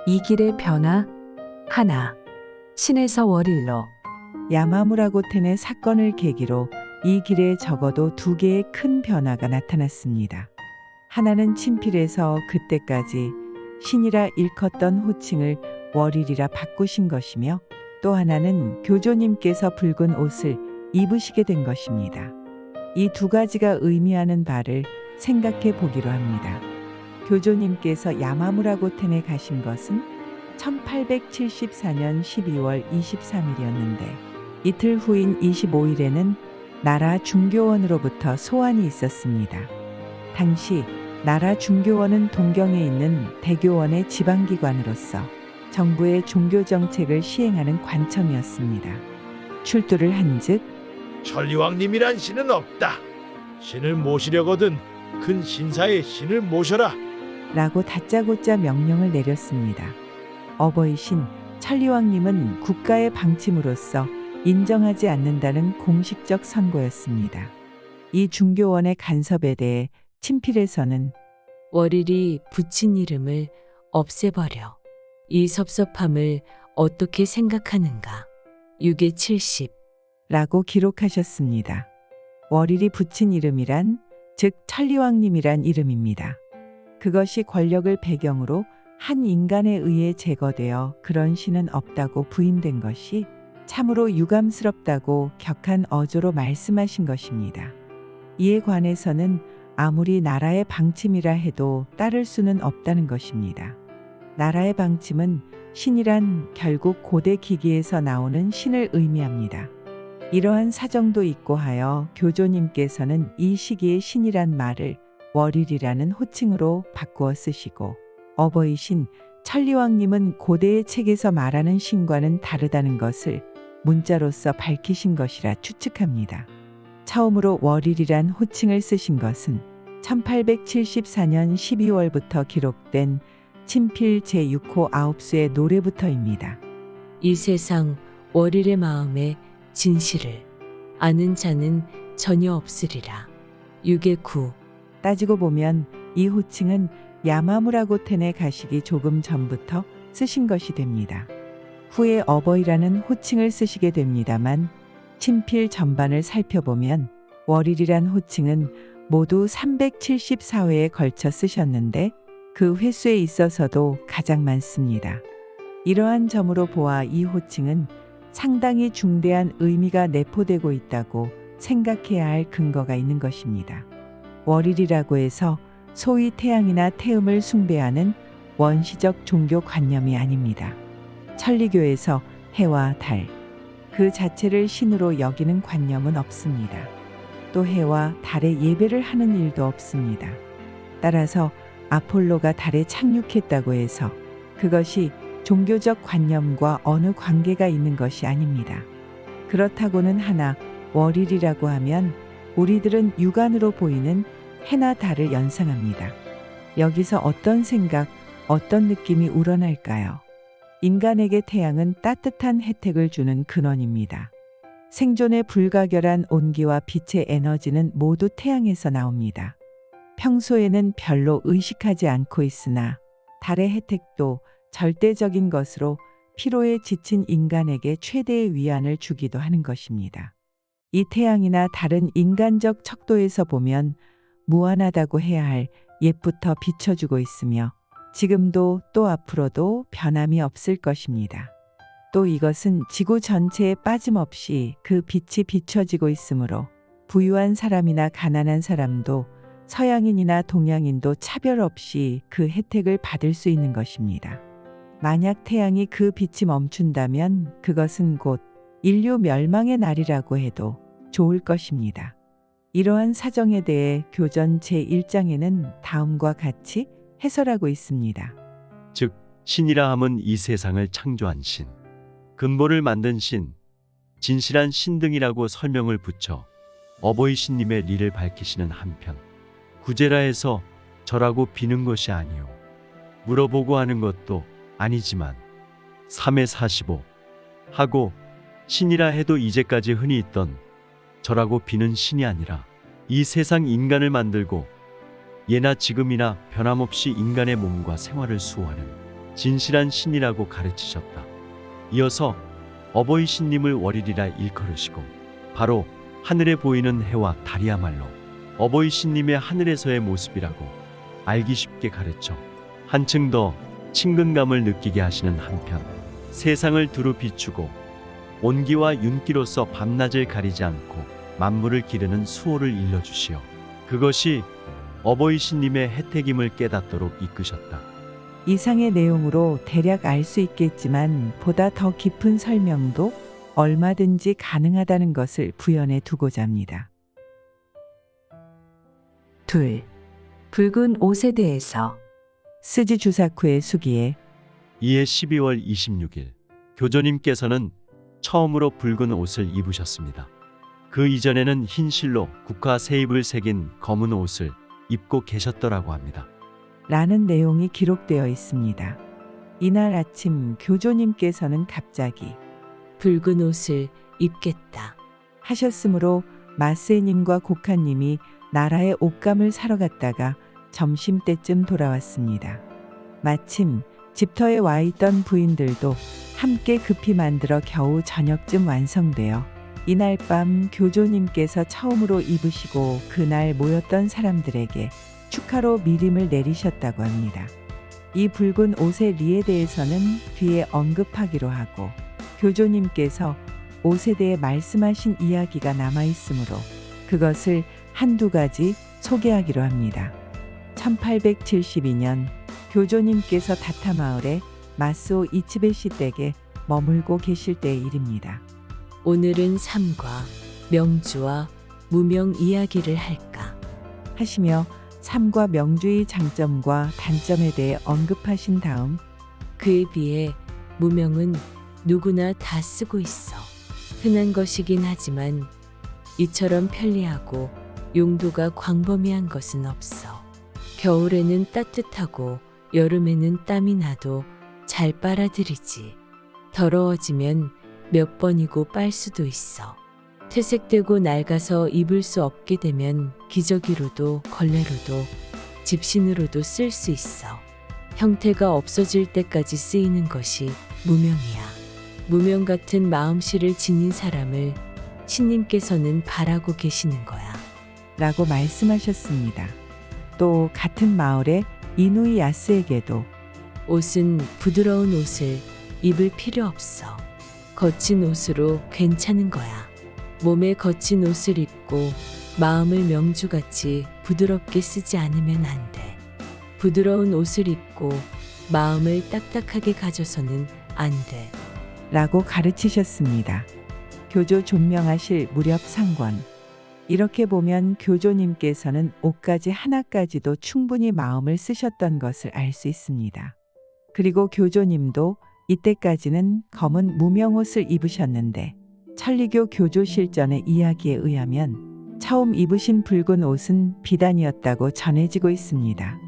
이 길의 변화 하나. 신에서 월일로. 야마무라고텐의 사건을 계기로 이 길에 적어도 두 개의 큰 변화가 나타났습니다. 하나는 친필에서 그때까지 신이라 일컫던 호칭을 월일이라 바꾸신 것이며, 또 하나는 교조님께서 붉은 옷을 입으시게 된 것입니다. 이 두 가지가 의미하는 바를 생각해 보기로 합니다. 교조님께서 야마무라고텐에 가신 것은 1874년 12월 23일이었는데 이틀 후인 25일에는 나라 중교원으로부터 소환이 있었습니다. 당시 나라 중교원은 동경에 있는 대교원의 지방기관으로서 정부의 종교정책을 시행하는 관청이었습니다. 출두를 한즉 천리왕님이란 신은 없다. 신을 모시려거든 큰 신사의 신을 모셔라. 라고 다짜고짜 명령을 내렸습니다. 어버이신 천리왕님은 국가의 방침으로서 인정하지 않는다는 공식적 선고였습니다. 이 중교원의 간섭에 대해 친필에서는 월일이 붙인 이름을 없애버려. 이 섭섭함을 어떻게 생각하는가. 6에 70. 라고 기록하셨습니다. 월일이 붙인 이름이란 즉 천리왕님이란 이름입니다. 그것이 권력을 배경으로 한 인간에 의해 제거되어 그런 신은 없다고 부인된 것이 참으로 유감스럽다고 격한 어조로 말씀하신 것입니다. 이에 관해서는 아무리 나라의 방침이라 해도 따를 수는 없다는 것입니다. 나라의 방침은 신이란 결국 고대 기기에서 나오는 신을 의미합니다. 이러한 사정도 있고 하여 교조님께서는 이 시기에 신이란 말을 월일이라는 호칭으로 바꾸어 쓰시고, 어버이신 천리왕님은 고대의 책에서 말하는 신과는 다르다는 것을 문자로서 밝히신 것이라 추측합니다. 처음으로 월일이란 호칭을 쓰신 것은 1874년 12월부터 기록된 친필 제6호 9수의 노래부터입니다. 이 세상 월일의 마음에 진실을 아는 자는 전혀 없으리라. 6에 9. 따지고 보면 이 호칭은 야마무라고텐에 가시기 조금 전부터 쓰신 것이 됩니다. 후에 어버이라는 호칭을 쓰시게 됩니다만 친필 전반을 살펴보면 월일이란 호칭은 모두 374회에 걸쳐 쓰셨는데 그 횟수에 있어서도 가장 많습니다. 이러한 점으로 보아 이 호칭은 상당히 중대한 의미가 내포되고 있다고 생각해야 할 근거가 있는 것입니다. 월일이라고 해서 소위 태양이나 태음을 숭배하는 원시적 종교관념이 아닙니다. 천리교에서 해와 달, 그 자체를 신으로 여기는 관념은 없습니다. 또 해와 달에 예배를 하는 일도 없습니다. 따라서 아폴로가 달에 착륙했다고 해서 그것이 종교적 관념과 어느 관계가 있는 것이 아닙니다. 그렇다고는 하나 월일이라고 하면 우리들은 육안으로 보이는 해나 달을 연상합니다. 여기서 어떤 생각, 어떤 느낌이 우러날까요? 인간에게 태양은 따뜻한 혜택을 주는 근원입니다. 생존에 불가결한 온기와 빛의 에너지는 모두 태양에서 나옵니다. 평소에는 별로 의식하지 않고 있으나 달의 혜택도 절대적인 것으로 피로에 지친 인간에게 최대의 위안을 주기도 하는 것입니다. 이 태양이나 달은 인간적 척도에서 보면 무한하다고 해야 할 옛부터 비춰주고 있으며 지금도 또 앞으로도 변함이 없을 것입니다. 또 이것은 지구 전체에 빠짐없이 그 빛이 비춰지고 있으므로 부유한 사람이나 가난한 사람도 서양인이나 동양인도 차별 없이 그 혜택을 받을 수 있는 것입니다. 만약 태양이 그 빛이 멈춘다면 그것은 곧 인류 멸망의 날이라고 해도 좋을 것입니다. 이러한 사정에 대해 교전 제1장에는 다음과 같이 해설하고 있습니다. 즉 신이라 함은 이 세상을 창조한 신, 근본을 만든 신, 진실한 신 등이라고 설명을 붙여 어버이 신님의 리를 밝히시는 한편 구제라해서 절하고 비는 것이 아니요 물어보고 하는 것도 아니지만 3에 45 하고 신이라 해도 이제까지 흔히 있던 절하고 비는 신이 아니라 이 세상 인간을 만들고 예나 지금이나 변함없이 인간의 몸과 생활을 수호하는 진실한 신이라고 가르치셨다. 이어서 어버이 신님을 월일이라 일컬으시고 바로 하늘에 보이는 해와 달이야말로 어버이 신님의 하늘에서의 모습이라고 알기 쉽게 가르쳐 한층 더 친근감을 느끼게 하시는 한편 세상을 두루 비추고 온기와 윤기로서 밤낮을 가리지 않고 만물을 기르는 수호를 일러주시어 그것이 어버이 신님의 혜택임을 깨닫도록 이끄셨다. 이상의 내용으로 대략 알 수 있겠지만 보다 더 깊은 설명도 얼마든지 가능하다는 것을 부연해 두고자 합니다. 2. 붉은 옷에 대해서 스지 주사쿠의 수기에 이해 12월 26일 교조님께서는 처음으로 붉은 옷을 입으셨습니다. 그 이전에는 흰 실로 국화 세입을 새긴 검은 옷을 입고 계셨더라고 합니다. 라는 내용이 기록되어 있습니다. 이날 아침 교조님께서는 갑자기 붉은 옷을 입겠다. 하셨으므로 마스에님과 고카님이 나라에 옷감을 사러 갔다가 점심때쯤 돌아왔습니다. 마침 집터에 와 있던 부인들도 함께 급히 만들어 겨우 저녁쯤 완성되어 이날 밤 교조님께서 처음으로 입으시고 그날 모였던 사람들에게 축하로 미림을 내리셨다고 합니다. 이 붉은 옷의 리에 대해서는 뒤에 언급하기로 하고 교조님께서 옷에 대해 말씀하신 이야기가 남아 있으므로 그것을 한두 가지 소개하기로 합니다. 1872년 교조님께서 다타마을에 마스오 이치베시 댁에 머물고 계실 때의 일입니다. 오늘은 삶과 명주와 무명 이야기를 할까? 하시며 삶과 명주의 장점과 단점에 대해 언급하신 다음 그에 비해 무명은 누구나 다 쓰고 있어. 흔한 것이긴 하지만 이처럼 편리하고 용도가 광범위한 것은 없어. 겨울에는 따뜻하고 여름에는 땀이 나도 잘 빨아들이지. 더러워지면 몇 번이고 빨 수도 있어. 퇴색되고 낡아서 입을 수 없게 되면 기저귀로도 걸레로도 집신으로도 쓸 수 있어. 형태가 없어질 때까지 쓰이는 것이 무명이야. 무명 같은 마음씨를 지닌 사람을 신님께서는 바라고 계시는 거야. 라고 말씀하셨습니다. 또 같은 마을의 이누이 야스에게도 옷은 부드러운 옷을 입을 필요 없어. 거친 옷으로 괜찮은 거야. 몸에 거친 옷을 입고 마음을 명주같이 부드럽게 쓰지 않으면 안 돼. 부드러운 옷을 입고 마음을 딱딱하게 가져서는 안 돼. 라고 가르치셨습니다. 교조 존명하실 무렵 상권. 이렇게 보면 교조님께서는 옷가지 하나까지도 충분히 마음을 쓰셨던 것을 알 수 있습니다. 그리고 교조님도 이때까지는 검은 무명옷을 입으셨는데 천리교 교조 실전의 이야기에 의하면 처음 입으신 붉은 옷은 비단이었다고 전해지고 있습니다.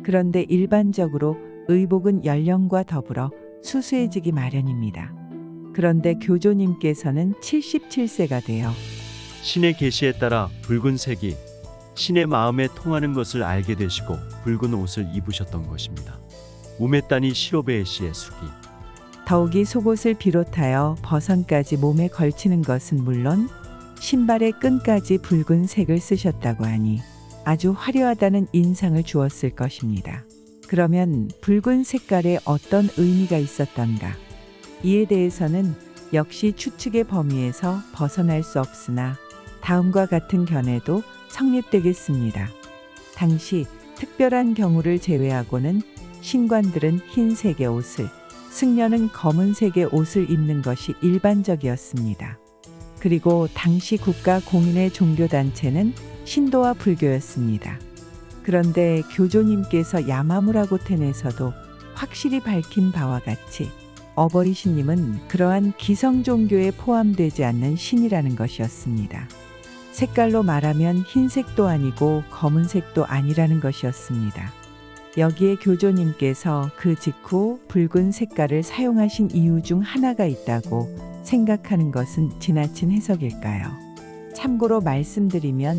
그런데 일반적으로 의복은 연령과 더불어 수수해지기 마련입니다. 그런데 교조님께서는 77세가 되어 신의 계시에 따라 붉은색이 신의 마음에 통하는 것을 알게 되시고 붉은 옷을 입으셨던 것입니다. 우메따니 시로베에 씨의 수기. 더욱이 속옷을 비롯하여 버선까지 몸에 걸치는 것은 물론 신발의 끈까지 붉은색을 쓰셨다고 하니 아주 화려하다는 인상을 주었을 것입니다. 그러면 붉은 색깔에 어떤 의미가 있었던가? 이에 대해서는 역시 추측의 범위에서 벗어날 수 없으나 다음과 같은 견해도 성립되겠습니다. 당시 특별한 경우를 제외하고는 신관들은 흰색의 옷을, 승려는 검은색의 옷을 입는 것이 일반적이었습니다. 그리고 당시 국가 공인의 종교단체는 신도와 불교였습니다. 그런데 교조님께서 야마무라고텐에서도 확실히 밝힌 바와 같이 어버이 신님은 그러한 기성 종교에 포함되지 않는 신이라는 것이었습니다. 색깔로 말하면 흰색도 아니고 검은색도 아니라는 것이었습니다. 여기에 교조님께서 그 직후 붉은 색깔을 사용하신 이유 중 하나가 있다고 생각하는 것은 지나친 해석일까요? 참고로 말씀드리면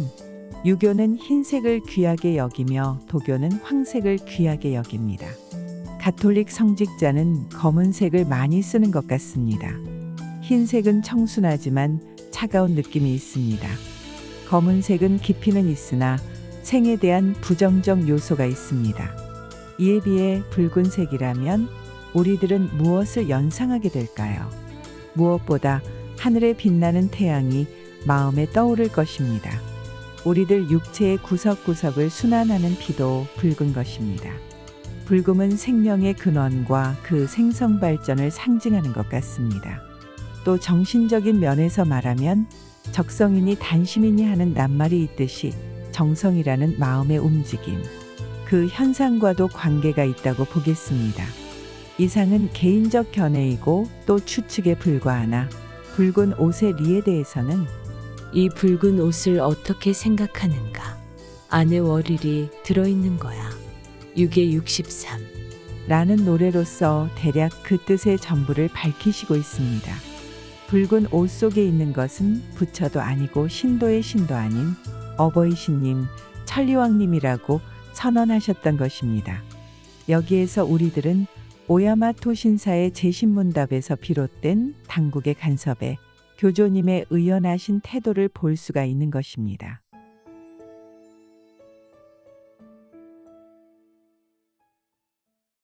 유교는 흰색을 귀하게 여기며 도교는 황색을 귀하게 여깁니다. 가톨릭 성직자는 검은색을 많이 쓰는 것 같습니다. 흰색은 청순하지만 차가운 느낌이 있습니다. 검은색은 깊이는 있으나 생에 대한 부정적 요소가 있습니다. 이에 비해 붉은색이라면 우리들은 무엇을 연상하게 될까요? 무엇보다 하늘에 빛나는 태양이 마음에 떠오를 것입니다. 우리들 육체의 구석구석을 순환하는 피도 붉은 것입니다. 붉음은 생명의 근원과 그 생성 발전을 상징하는 것 같습니다. 또 정신적인 면에서 말하면 적성이니 단심이니 하는 낱말이 있듯이 정성이라는 마음의 움직임, 그 현상과도 관계가 있다고 보겠습니다. 이상은 개인적 견해이고 또 추측에 불과하나 붉은 옷의 리에 대해서는 이 붉은 옷을 어떻게 생각하는가? 안에 월일이 들어있는 거야. 6에 63. 라는 노래로서 대략 그 뜻의 전부를 밝히시고 있습니다. 붉은 옷 속에 있는 것은 부처도 아니고 신도의 신도 아닌 어버이 신님, 천리왕님이라고 선언하셨던 것입니다. 여기에서 우리들은 오야마토 신사의 제신문답에서 비롯된 당국의 간섭에 교조님의 의연하신 태도를 볼 수가 있는 것입니다.